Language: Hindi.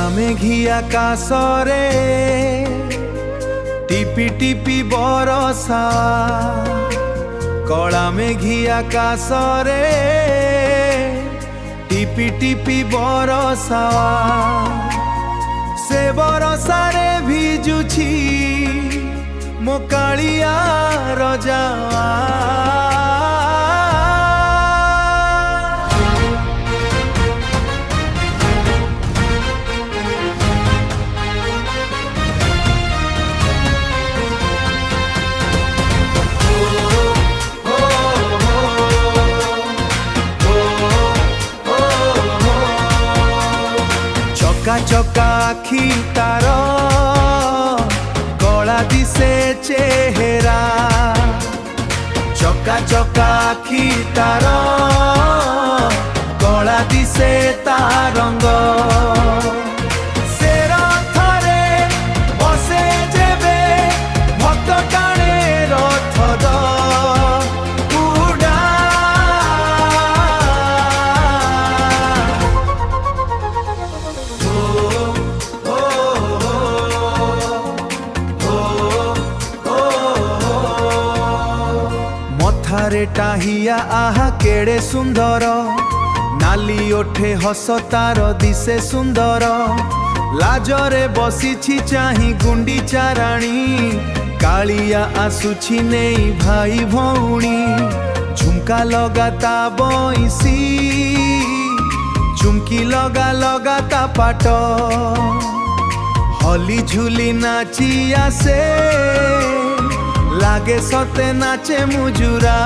कला मेघी आकाशरे टिपि टिपि बरसा कला मेघी आकाशरे टिपि टिपि बरसा से बरसारे भिजुछि मो कालिया रजा चका चका आखि तार कला दिसे चेहरा चका चका आखि तार कला दिसे तारंग से रथरे बसे जेबे भक्त टाणे रथ मथारे टाहिया आहा केड़े सुंदर नाली ओठे हस तार दिसे सुंदर लाजरे बसीछि चाही गुंडी चाराणी कालिया आसुछि नेई भाई भौणी झुमका लगाता बइसी चुमकी लगा लगाता पाट हली झुली नाची आसे लागे सते नाचे मुजुरा।